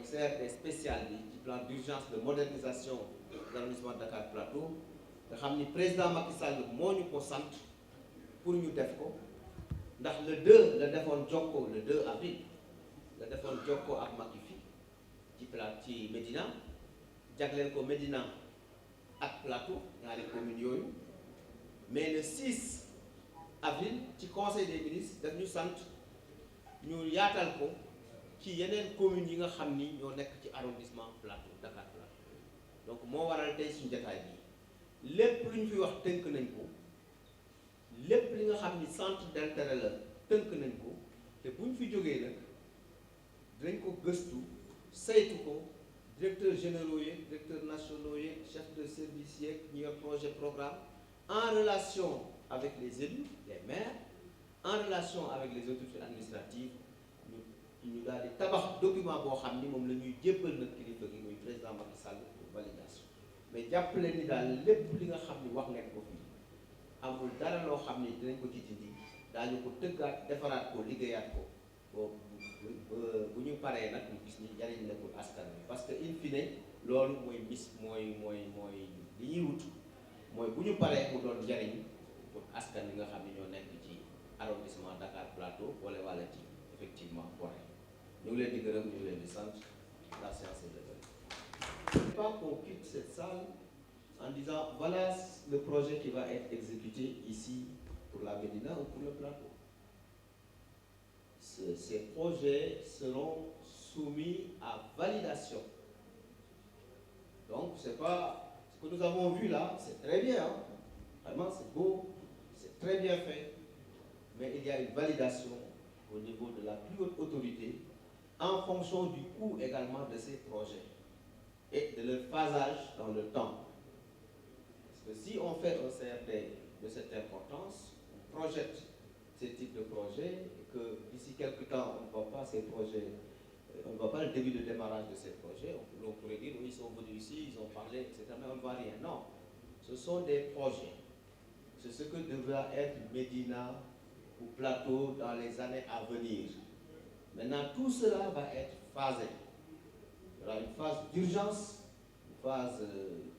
CRD spécial du plan d'urgence de modernisation de l'arrondissement de Dakar Plateau nga xam ni président Macky Sall moo ñu ko sant pour ñu def ko ndax le 2 la defoon jokkoo le 2 avril la defoon jokkoo ak Macky fi ci Médina jagleel ko Médina ak Plateau ñaari communes yooyu mais le 6 avril ci conseil des ministres daf ñu sant ñu yaatal ko ci yeneen communes yi nga xam ni ñoo nekk ci arrondissement Plateau Dakar Plateau donc moo waral tey suñu jotaay bi lépp lu ñu fi wax tënk nañ ko lépp li nga xam ni centre d'intérêt la tënk nañ ko te bu ñu fi jógee nag dinañ ko gëstu saytu ko directeurs généraux yeeg directeurs nationaux yeeg chef de service yeeg ñi yor projet programme en relation avec les élus les maires en relation avec les autorités administratives ñu daal di tabax document boo xam ni moom la ñuy jébbal nag kilifa gi muy président Macky Sall pour validation mais jàpp leen ni daal lépp li nga xam ni wax ngeen ko fii amul dara loo xam ni dinañ ko ci dindi daañu ko tëggaat defaraat ko liggéeyaat ko bu ñu paree nag ñu gis ni njariñ la pour askan wi parce que in fine loolu mooy li ñuy wut mooy bu ñu paree mu doon njariñ pour askan wi nga xam ni ñoo nekk ci arrondissement Dakar Plateau wala ci effectivement Gorée ñu ngi leen di gërëm ñu ngi leen di sant la séance est levée. Je ne veux pas qu'on quitte cette salle en disant voilà le projet qui va être exécuté ici pour la Médina ou pour le Plateau. Ces projets seront soumis à validation. Donc c'est pas ce que nous avons vu là, c'est très bien, hein? Vraiment c'est beau, c'est très bien fait, mais il y a une validation au niveau de la plus haute autorité en fonction du coût également de ces projets et de leur phasage dans le temps. Parce que si on fait un CRD de cette importance, on projette ce type de projet et que d'ici quelques temps on ne voit pas ces projets, on ne voit pas le début de démarrage de ces projets, on pourrait dire oui, ils sont venus ici, ils ont parlé, etc. Mais on ne voit rien. Non, ce sont des projets. C'est ce que devra être Médina ou Plateau dans les années à venir. Maintenant, tout cela va être phasé. Il y aura une phase d'urgence, une phase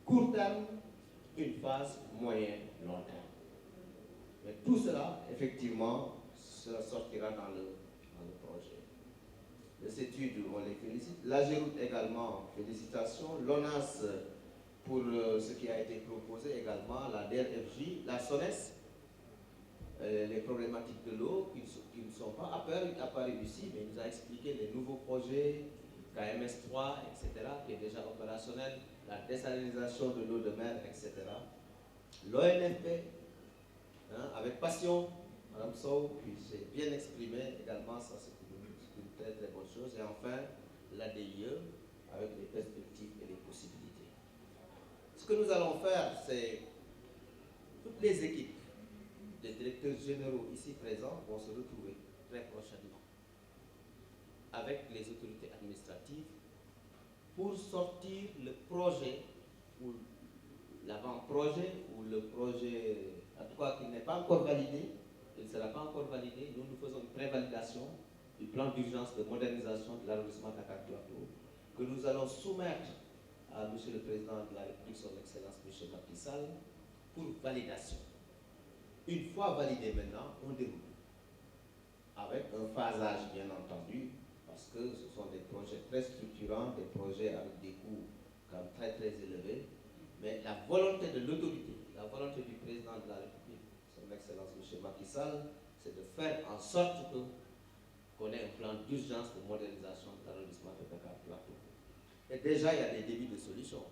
court terme, une phase moyen long terme. Mais tout cela, effectivement, sortira dans le projet. Les études, on les félicite. L'AGEROUTE également, félicitations. L'ONAS pour ce qui a été proposé également, la DRFJ, la SONES, les problématiques de l'eau qui ne sont pas apparues ici, mais il nous a expliqué les nouveaux projets, KMS 3, etc., qui est déjà opérationnel, la désalinisation de l'eau de mer, etc. L'ONFP, avec passion, Mme Sow, qui s'est bien exprimée également, ça c'est une très très bonne chose. Et enfin, l'ADIE, avec les perspectives et les possibilités. Ce que nous allons faire, c'est toutes les équipes des directeurs généraux ici présents vont se retrouver très prochainement avec les autorités administratives pour sortir le projet ou l'avant-projet ou le projet, en tout cas qui n'est pas encore validé, il ne sera pas encore validé. Nous faisons une prévalidation du plan d'urgence de modernisation de l'arrondissement Dakar Plateau que nous allons soumettre à M. le Président de la République, son Excellence M. Macky Sall, pour validation. Une fois validé maintenant, on déroule. Avec un phasage bien entendu, parce que ce sont des projets très structurants, des projets avec des coûts quand même très très élevés, mais la volonté de l'autorité, la volonté du Président de la République, son Excellence M. Macky Sall, c'est de faire en sorte qu'on ait un plan d'urgence de modernisation de l'arrondissement de Dakar Plateau. Et déjà, il y a des débuts de solutions.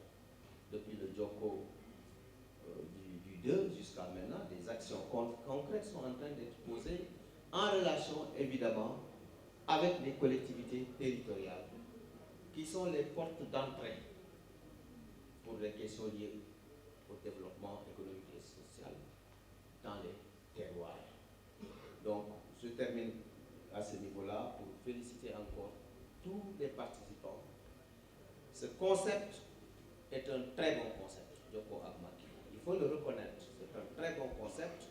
Depuis le Djoko du 2 jusqu'à maintenant, des actions concrètes sont en train d'être posées en relation, évidemment, avec les collectivités territoriales, qui sont les portes d'entrée pour les questions liées au développement économique et social dans les terroirs. Donc, je termine à ce niveau-là pour féliciter encore tous les participants. Ce concept est un très bon concept, Djoko Agmaki. Il faut le reconnaître, c'est un très bon concept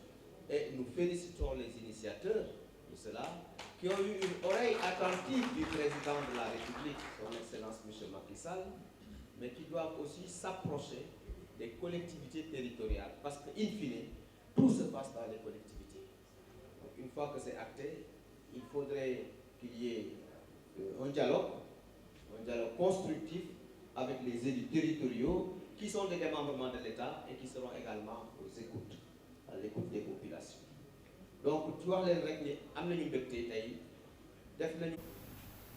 et nous félicitons les initiateurs de cela qui ont eu une oreille attentive du président de la République, son Excellence M. Macky Sall, mais qui doivent aussi s'approcher des collectivités territoriales, parce qu'in fine, tout se passe dans les collectivités. Donc, une fois que c'est acté, il faudrait qu'il y ait un dialogue constructif avec les élus territoriaux qui sont des démembrements de l'État et qui seront également aux écoutes, à l'écoute des populations. Donc, tu vois, les règles,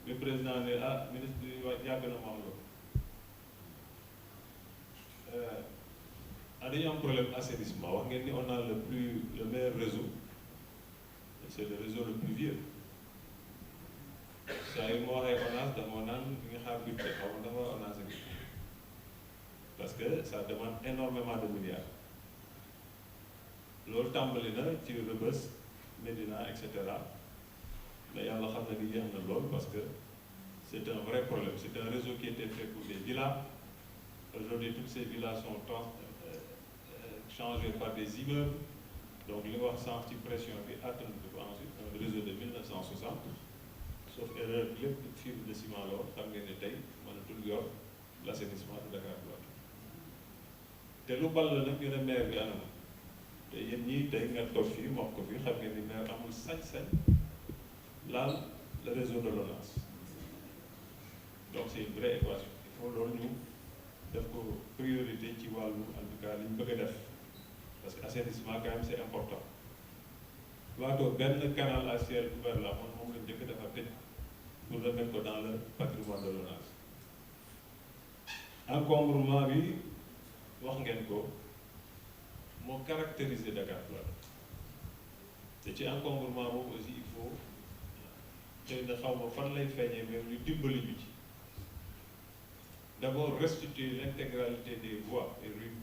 le président ne ah ministre bi yàgg na ma am loolu dañu am problème assainissement wax ngeen ni on a le meilleur réseau c'est le réseau le plus vieux saa yu ma waxee ONAS dama naan di nga xaar budget xaw ma dafa ONAS ak parce que ça demande énormément de milliards loolu tàmbali na ci Rebeuss Médina et cetera mais yàlla xam na ni jeex na lool parce que c'est un vrai problème. C'est un réseau qui était fait pour des villas. Aujourd'hui, toutes ces villas sont changées par des immeubles. Donc, les gens sont en pression et attendent ensuite un réseau de 1960. Sauf erreur, les fibres de ciment là, comme les détails, on a tout l'assainissement de Dakar Plateau. Et le bal là, il y a une maire qui a te yéen ñii tey nga toog fii moom ko fii xam ngeen ni maire amul sañ-sañ laal le réseau de l'ONAS. Donc c'est une vraie équation. Il faut loolu ñu def ko priorité ci wàllu en tout cas li ñu bëgg a def parce que assainissement quand même c'est important. Plateau benn canal à ciel ouvert là moom lañ njëkk dafa tëj pour remettre ko dans le patrimoine de l'ONAS. Encombrement bi wax ngeen ko moo caractériser Dakar Plateau te ci encombrement boobu aussi il faut xëy na xaw ma fan lay feeñee mais ñu dimbali ñu ci. D'abord, restituer l'intégralité des voies et rues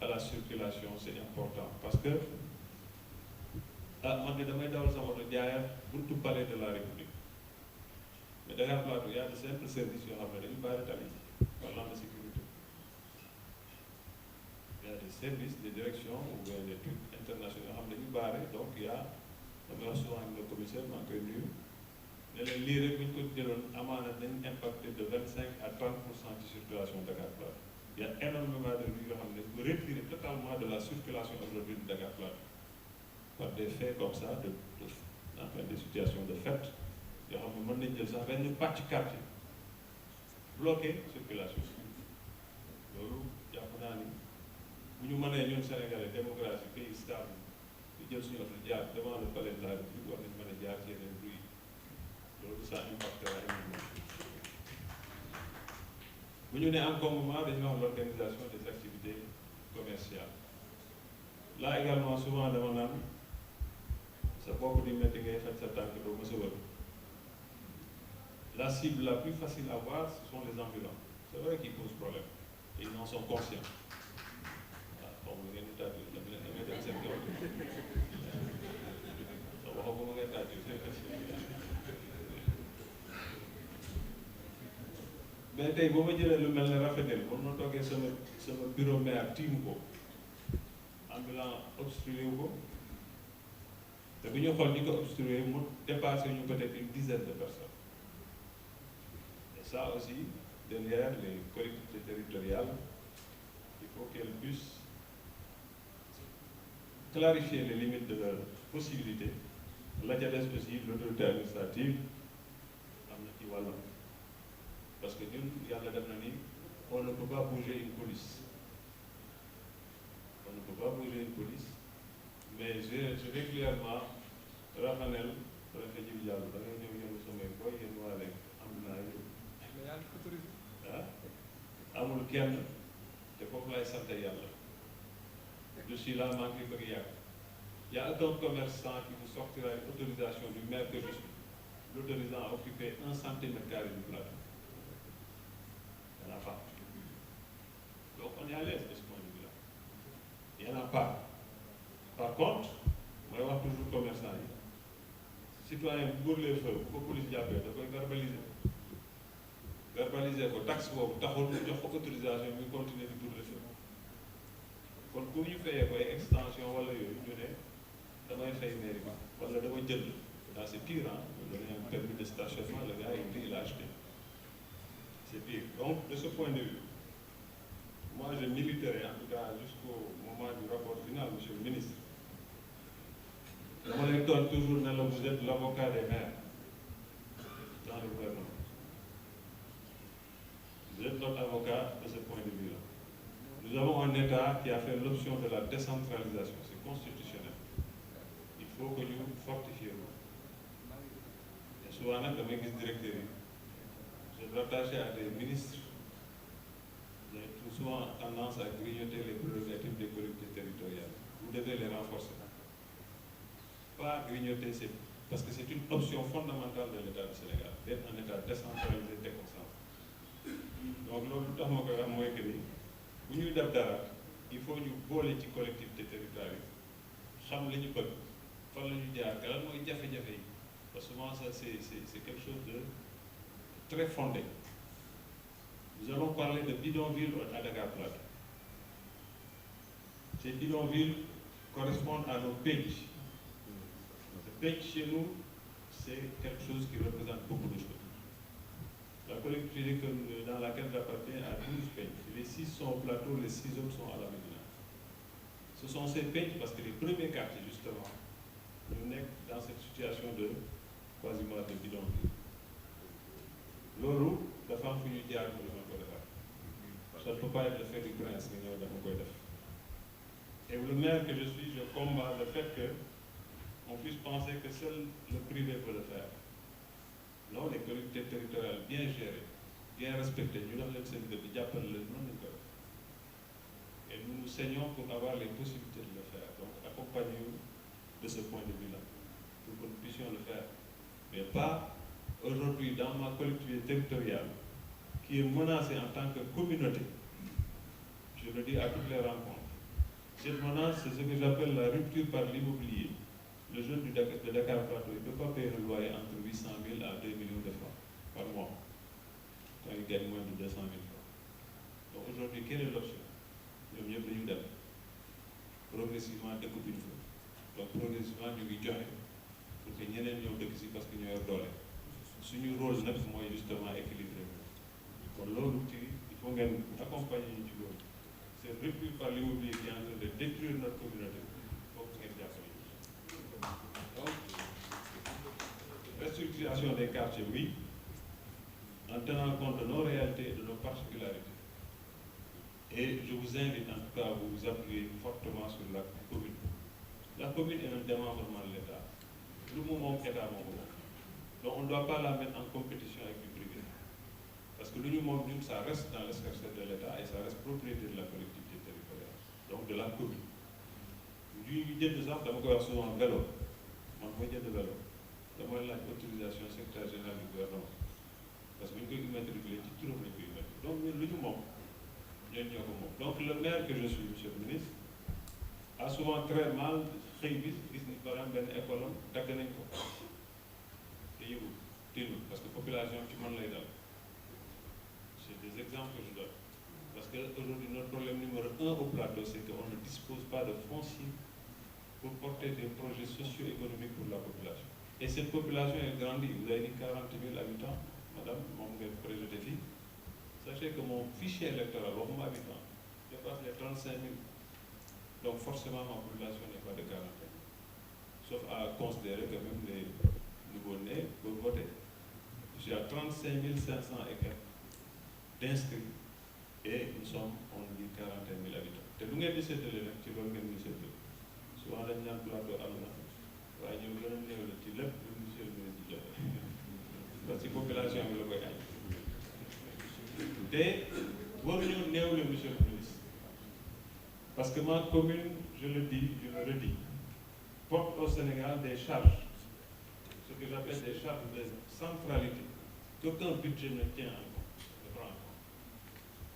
à la circulation, c'est important. Parce que, on est dans le buntu palais de la République. Mais Dakar Plateau, il y a de simples services qui ont parlant de sécurité. Il y a des services, des directions ou des trucs internationaux donc il y a, on a souvent le commissaire, mais les lire bu ñu ko jëloon amaana nañ impacté de 25 à 30% de circulation Dakar Plateau. Il y a énormément de rues yoo xam ne ñu retirer totalement de la circulation aujourd'hui de Dakar Plateau par des faits comme ça enfin des situations de fait yoo xam ne mën nañ jël sax benn pàcc quartier bloqué circulation loolu jàpp naa ni bu ñu mënee ñun Sénégalais démocratie pays stable ñu jël suñu oto jaar devant le palais de la République war nañ mën a jaar ci yeneen rues loolu ça impactera énormément. Bu ñu nee encombrement dañuy wax l'organisation des activités commerciales. Là également souvent dama naan sa bopp di métti ngay faj sa tànk doo mës a wër. La cible la plus facile à voir ce sont les ambulants. C'est vrai qu'ils posent problème et ils en sont conscients. waaw xaw ma ngeen di tàggu damay dem seen kaw waxuma ngeen tàggu mais tey boo ma jëlee lu mel ne rafetal ba ma toogee sama bureau maire tiim ko ambulant obstrué wu ko te bu ñu xool ñi ko obstrué mu dépassé ñu peut-être une dizaine de personnes et ça aussi derrière les collectivités territoriales il faut qu'elles puissent clarifier les limites de leurs possibilités la ca des aussi l'autorité administrative am na ci wàllam. Parce que nous, on ne peut pas bouger une police. On ne peut pas bouger une police. Mais je régulièrement, Raphanel, préfet du Diallo, dans les gens qui sont mes boys, ils sont avec amul kenn te foofu lay sant yàlla je suis là manqué bëgg yàgg il y a un commerçant qui vous sortira une autorisation du maire de Rufisque l'autorisant à occuper 1 centimètre carré du plateau. Il n'y en a pas. Donc on est à l'aise de ce point de vue-là. Il n'y en a pas. Par contre, moi je vois toujours commerçant. Citoyen pour les feux, pour la police diabète, il faut verbaliser. Verbaliser ko taxe boobu taxul ñu jox ko autorisation bi continuer di pour les feux. Kon bu ñu fayee koy extension wala yooyu ñu ne damay fay mairie ba wala dama jënd Là, c'est pire, hein. Vous donnez un permis de stationnement, le gars, il l'a acheté. C'est pire. Donc, de ce point de vue, moi, je militerai, en tout cas, jusqu'au moment du rapport final, monsieur le ministre. On étonne toujours, vous êtes l'avocat des maires dans le gouvernement. Vous êtes notre avocat de ce point de vue-là. Nous avons un État qui a fait l'option de la décentralisation, c'est constitutionnel. Il faut que nous fortifions. Et souvent, dans mes directeurs, je suis rattaché à des ministres. Vous avez tout souvent tendance à grignoter les prérogatives des collectivités territoriales. Vous devez les renforcer. Pas grignoter, parce que c'est une option fondamentale de l'État du Sénégal, d'être un État décentralisé, déconcentré. Donc, il faut ñu boole ci collectivité territoriale yi xam la ñu bëgg fan la ñu jaar lan mooy jafe-jafe yi parce que souvent ça c'est quelque chose de très fondé. Nous allons parler de bidonville à Dakar Plateau. Ces bidonvilles correspondent à nos pays. Le pays chez nous, c'est quelque chose qui représente beaucoup de choses. La collectivité dans laquelle j'appartiens a 12 pays. Les 6 sont au plateau, les 6 autres sont à la Médina. Ce sont ces pays parce que les premiers quartiers, justement, nous sommes dans cette situation de quasiment de bidonville. L'euro, la femme finit de dire que ça ne peut pas être le fait du prince, et le maire que je suis, je combats le fait qu'on puisse penser que seul le privé peut le faire. Non, les collectivités territoriales bien gérées, bien respectées, nous avons et nous nous saignons pour avoir les possibilités de le faire. Donc, accompagnez-nous de ce point de vue-là, pour que nous puissions le faire. Mais pas aujourd'hui dans ma collectivité territoriale, qui est menacée en tant que communauté. Je le dis à toutes les rencontres. Cette menace, c'est ce que j'appelle la rupture par l'immobilier. Le jeune de Dakar Plateau, il ne peut pas payer le loyer entre 800 000 à 2 millions de francs par mois, quand il gagne moins de 200 000 francs. Donc aujourd'hui, quelle est l'option? Le mieux de nous progressivement découper le feu. Donc progressivement, nous avons pour que nous ayons découpé parce que nous avons dolé. Si nous rôle, c'est justement équilibré. Pour l'outil, il faut accompagner du gouvernement. C'est rupture par l'immobilier qui est en train de détruire notre communauté. Il faut que nous donc, restructuration des quartiers, oui, en tenant compte de nos réalités et de nos particularités. Et je vous invite en tout cas à vous appuyer fortement sur la commune. La commune est un démembrement de l'État. Le moment est à mon moment. Donc on ne doit pas la mettre en compétition avec du privé. Parce que l'union, ça reste dans l'espace de l'État et ça reste propriété de la collectivité territoriale, donc de la commune. Du de ça, je vais souvent en vélo. Moi, je de vélo. Je vais l'autorisation secrétaire général du gouvernement. Parce que nous pouvons mettre du petit tout le monde. Donc, l'union, donc le maire que je suis, monsieur le ministre, a souvent très mal réussi, par exemple, une école, parce que la population, tu m'en l'as. C'est des exemples que je donne. Parce qu'aujourd'hui, notre problème numéro 1 au plateau, c'est qu'on ne dispose pas de foncier pour porter des projets socio-économiques pour la population. Et cette population est grandie. Vous avez dit 40 000 habitants, madame, mon projet de fille. Sachez que mon fichier électoral, mon habitant, dépasse les 35 000. Donc forcément, ma population n'est pas de 40 000. Sauf à considérer que même les nouveau-nés peuvent voter. Je suis à 35 500 et quelques d'inscrits. Et nous sommes, on dit, 41 000 habitants. Et nous avons décidé de l'élève, tu vas organiser le souvent, on a un plateau à l'heure. Nous avons le petit lèvre, monsieur le ministre. Parce que la population est le voyage. Et, vous avez le monsieur le ministre. Parce que ma commune, je le dis, je le redis, porte au Sénégal des charges, ce que j'appelle des charges de centralité, qu'aucun budget ne tient en compte, ne prend en compte.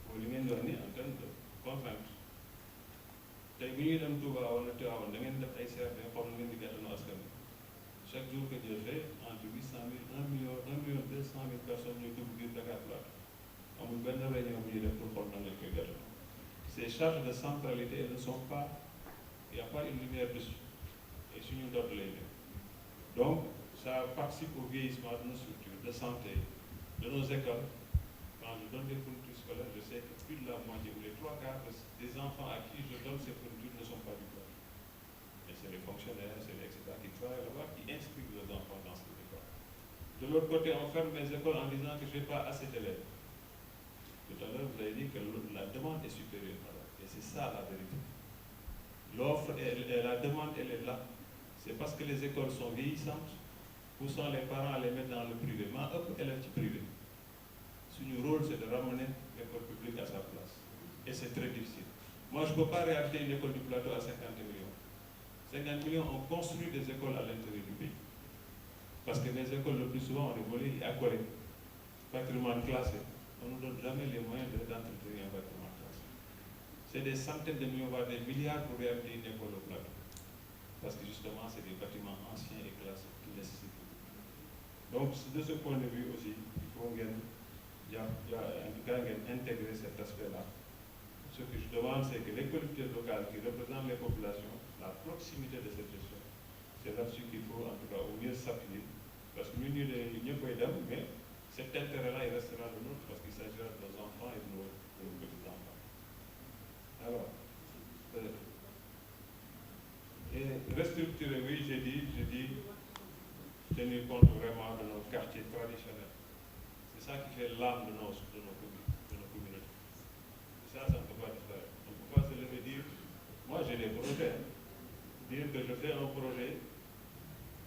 Pour les mêmes données en termes de contraintes. Chaque jour que Dieu fait, entre 800 000, 1 million, 200 000 personnes nous doublent Dakar Plateau. Ces charges de centralité ne sont pas, il n'y a pas une lumière dessus. Et sur nous d'autres les. Donc, ça participe au vieillissement de nos structures de santé, de nos écoles. Quand je donne des fournitures scolaires, je sais que plus de la moitié ou les 3/4 des enfants à qui je donne ces fournitures ne sont pas diplômés. Et c'est les fonctionnaires, c'est les etc. qui travaillent là-bas, qui inscrivent leurs enfants dans ces écoles. De l'autre côté, on ferme mes écoles en disant que je n'ai pas assez d'élèves. Tout à l'heure, vous avez dit que la demande est supérieure, madame. Et c'est ça la vérité. L'offre et la demande, elle est là. C'est parce que les écoles sont vieillissantes, poussant les parents à les mettre dans le privé. Mais eux, élèves privés. Notre rôle, c'est de ramener l'école publique à sa place. Et c'est très difficile. Moi, je ne peux pas réaliser une école du plateau à 50 millions. 50 millions, on construit des écoles à l'intérieur du pays. Parce que les écoles, le plus souvent, ont des volets accolés, patrimoine classé. On ne nous donne jamais les moyens d'entretenir un patrimoine classé. C'est des centaines de millions, voire des milliards pour réaliser une école au plateau. Parce que justement, c'est des bâtiments anciens et classés qui nécessitent. Donc, de ce point de vue aussi, il faut en tout cas intégrer cet aspect-là. Ce que je demande, c'est que les collectivités locales qui représentent les populations, la proximité de cette gestion, c'est là-dessus qu'il faut en tout cas au mieux s'appuyer. Parce que nous, nous pouvons aider, mais cet intérêt-là, il restera le nôtre parce qu'il s'agira de nos enfants et de nos petits-enfants. Alors, et restructurer, oui, j'ai dit, tenir compte vraiment de nos quartiers traditionnels. C'est ça qui fait l'âme de nos communautés. Et ça ne peut pas disparaître. On ne peut pas se lever et dire, moi j'ai des projets, dire que je fais un projet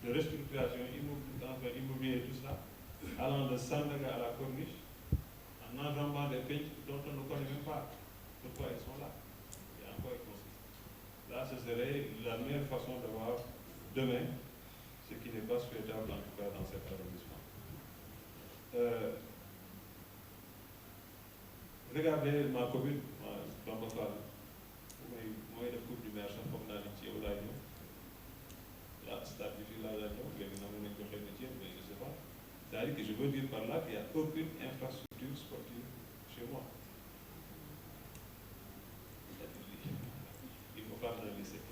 de restructuration immobilière et tout ça, allant de Sandaga à la Corniche, en enjambant des pays dont on ne connaît même pas pourquoi ils sont là et en quoi ils consistent. Là, ce serait la meilleure façon de voir demain ce qui n'est pas souhaitable en tout cas dans cet arrondissement. Regardez ma commune, Bamba Fall, moi de coupe du maire, sax foog naa ni ci yow laa ñëw. Là, stade bi fii laa ñëw, léegi na mu nekk joxe na ci mais je ne sais pas. C'est-à-dire que je veux dire par là qu'il n'y a aucune infrastructure sportive chez moi. Il faut pas un lycée.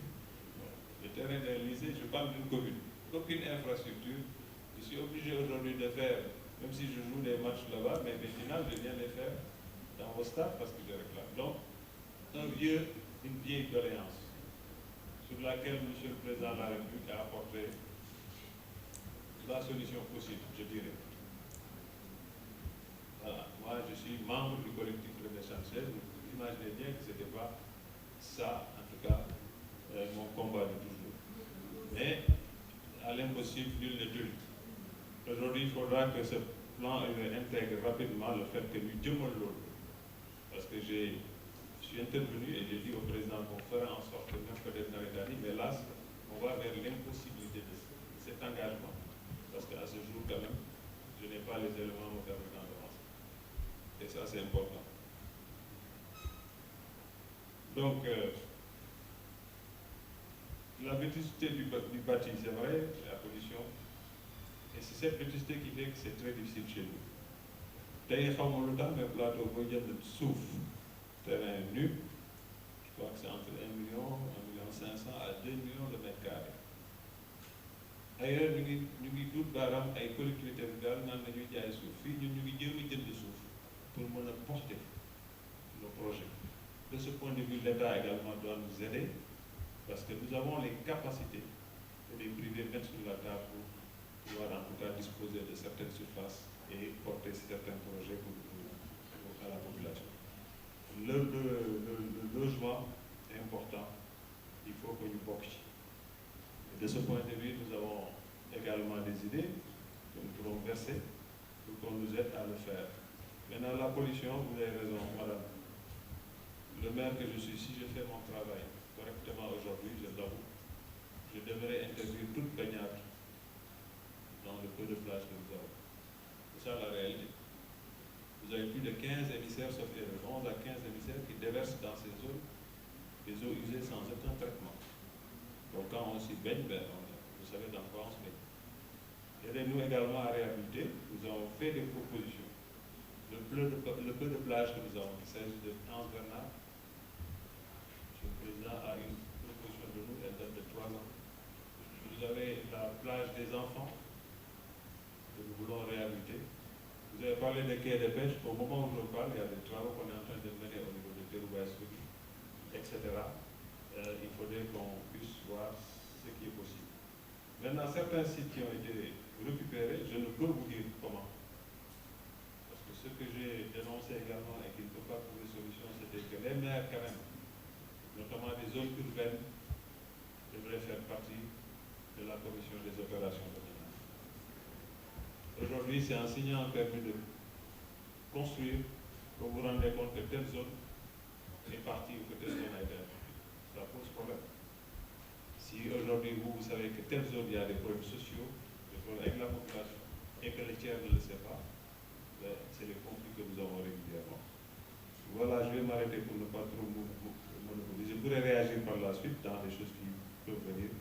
Le terrain d'un lycée, je parle d'une commune. Aucune infrastructure. Je suis obligé aujourd'hui de faire, même si je joue des matchs là-bas, mais les finales, je viens les faire dans vos stades parce que je réclame. Donc, une vieille doléance sur laquelle M. le Président de la République a apporté la solution possible, je dirais. Voilà. Moi, je suis membre du collectif de Chancel. Vous imaginez bien que ce n'était pas ça, en tout cas, mon combat de toujours. Mais, à l'impossible, nul n'est tenu. Aujourd'hui, il faudra que ce plan intègre rapidement le fait que nous demandons. Parce que je suis intervenu et j'ai dit au président qu'on fera en sorte que même peut-être dans les années, mais là, on va vers l'impossibilité de cet engagement. Parce qu'à ce jour, quand même, je n'ai pas les éléments me permettant d'avancer. Et ça, c'est important. Donc, la vétusté du bâti, c'est vrai, la pollution. Et c'est cette vétusté qui fait que c'est très difficile chez nous. D'ailleurs, xawma lu tax mais plateau booy jënd suuf terrain nu je crois que c'est entre 1 million 500 à 2 millions de mètres carrés. Ailleurs ñu ngi dut baaraam ay collectivités locales naan nañuy jaay suuf fii ñun ñu ngi jéem a jënd suuf pour mën a porter nos projets. De ce point de vue, l'État également doit nous aider parce que nous avons les capacités que les privés mettent sur la table pour pouvoir en tout cas disposer de certaines surfaces et porter certains projets à la population. Le logement est important, il faut que nous bokkions. De ce point de vue, nous avons également des idées que nous pourrons verser pour qu'on nous aide à le faire. Maintenant, la pollution, vous avez raison, madame. Le maire que je suis, si je fais mon travail correctement aujourd'hui, je l'avoue, je devrais interdire toute baignade dans le peu de plage que nous avons. C'est ça la réalité. Vous avez plus de 15 émissaires, sauf 11 à 15 émissaires qui déversent dans ces zones des eaux usées sans aucun traitement. Donc quand on s'y baigne, vous savez dans quoi on se baigne. Aidez-nous également à réhabiliter. Nous avons fait des propositions. Le peu de plage que nous avons, il s'agit de Anse Bernard. M. le Président a une proposition de nous, elle date de 3 ans. Vous avez la plage des enfants, parlé des quais de pêche. Au moment où je parle, il y a des travaux qu'on est en train de mener au niveau de Teroubaï-Souri, etc. Il faudrait qu'on puisse voir ce qui est possible. Maintenant, certains sites qui ont été récupérés, je ne peux vous dire comment. Parce que ce que j'ai dénoncé également et qui ne peut pas trouver solution, c'était que les maires, quand même, notamment des zones urbaines, devraient faire partie de la commission des opérations de ménage. Aujourd'hui, c'est en signant un permis de construire que vous vous rendez compte que telle zone est partie ou que telle zone a été attribuée. Ça pose problème. Si aujourd'hui vous savez que telle zone il y a des problèmes sociaux, des problèmes avec la population, et que le tiers ne le sait pas, c'est les conflits que nous avons régulièrement. Voilà, je vais m'arrêter pour ne pas trop monopoliser. Je pourrais réagir par la suite dans les choses qui peuvent venir.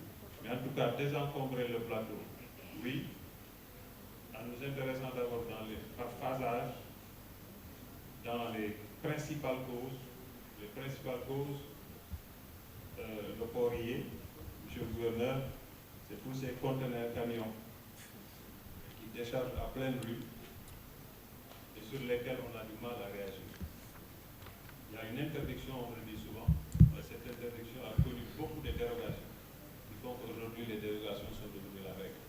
Mais en tout cas, désencombrer le plateau, oui, en nous intéressant d'abord par phasage, dans les principales causes. Les principales causes, le port y est, monsieur le gouverneur, c'est tous ces conteneurs camions qui déchargent à pleine rue et sur lesquels on a du mal à réagir. Il y a une interdiction, on le dit souvent, mais cette interdiction a connu beaucoup de dérogations qui font qu'aujourd'hui les dérogations sont devenues la règle.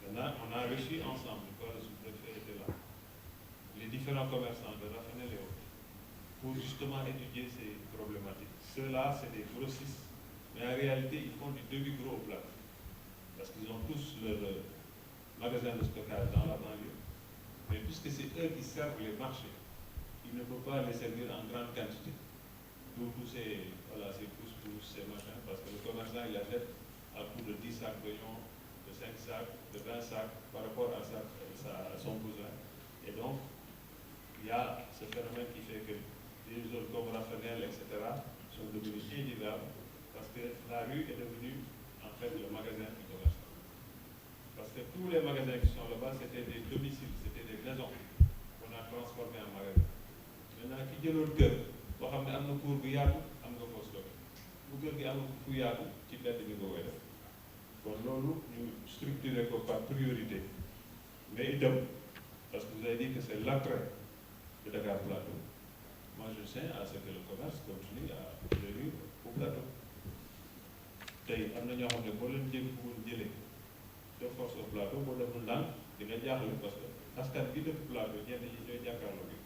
Maintenant, on a réussi ensemble, quand le sous-préfet était là, les différents commerçants de Raffinel et autres, pour justement étudier ces problématiques. Ceux-là, c'est des grossistes, mais en réalité, ils font du demi-gros au plat. Parce qu'ils ont tous leur magasin de stockage dans la banlieue. Mais puisque c'est eux qui servent les marchés, ils ne peuvent pas les servir en grande quantité. Tous ces, voilà, ces pouces, ces machins, parce que le commerçant, il achète à coût de 10 sacs d'oignons, de 5 sacs, de 20 sacs, par rapport à son besoin. Et donc, il y a ce phénomène qui fait que des zones comme Raffinel, etc., sont devenues invivables parce que la rue est devenue en fait le magasin du commerçant. Parce que tous les magasins qui sont là-bas, c'était des domiciles, c'était des maisons qu'on a transformées en magasins. Maintenant, qui jëloon kër boo xam ne am na cour bu yaatu am nga foo stocké bu kër gi amul fu yaatu ci mbedd bi nga koy def kon loolu ñu structuré ko par priorité mais itam parce que vous avez dit que c'est l'attrait de Dakar Plateau. Moi, je tiens à ce que le commerce continue à venir au plateau. tey am na ñoo xam ne boo leen jëlee de force au plateau boo deful ndànk di nga jaaxle parce que askan bi dëkk plateau ñenn ñi ñooy jàkkaarloo bi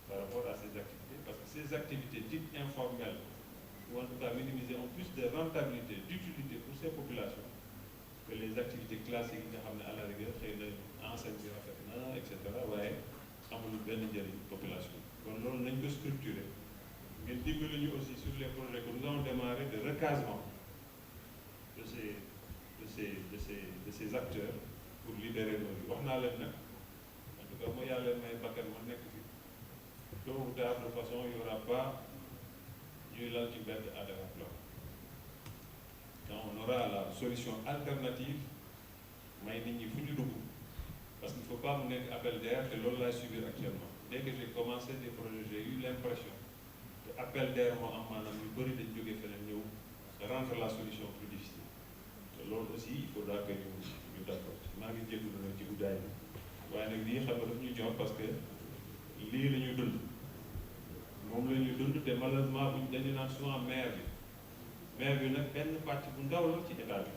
par rapport à ces activités parce que ces activités dites informelles ou en tout cas minimisées ont plus de rentabilité, d'utilité pour ces populations que les activités classiques yi nga xam ne à la rigueur xëy na enseigne bi rafet na et cetera waaye amul benn njëriñ population kon loolu nañ ko structuré ngeen dimbali ñu aussi sur les projets que nous avons démarré de recasement de ces acteurs pour libérer nos vies wax naa leen nag en tout cas mooy yàlla may bakkan ma nekk fi tôt ou tard de façon il y aura pas ñuy lal ci mbedd à Dakar Plateau quand on aura la solution alternative may nit ñi fu ñu dugg parce qu'il ne faut pas mu nekk appel d'air te loolu laay subir actuellement dès que j'ai commencé des projets j'ai eu l'impression que appel d'air moo am maanaam ñu bëri dañ jógee feneen ñëw rendre la solution plus difficile te loolu aussi il faudra que ñu d'accord maa ngi jégalu nag ci guddaay bi waaye nag lii xam nga daf ñu ñor parce que lii la ñuy dund moom la ñuy dund te malheureusement buñ dañu naan souvent maire bi nag benn pàcc bu ndaw la ci état bi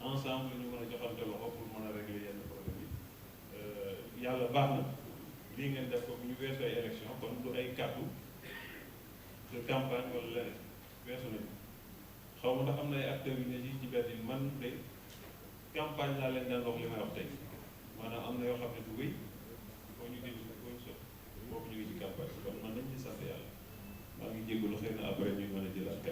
ensemble ñu mën a joxante loxo pour mën a régler yenn problème yi yàlla baax na lii ngeen def ko bu ñu weesoo ay élection kon du ay kàddu de campagne wala leneen weesu nañu xaw ma ndax am na ay acteurs yu ne ci mbedd yi man de campagne laa leen daan wax li may wax tey maanaam am na yoo xam ne du wéy foo ñu déglu foo ñu sot boobu ñu ngi ci campagne kon man nañ ci sant yàlla maa ngi jégalu xëy na après ñu mën a jël ak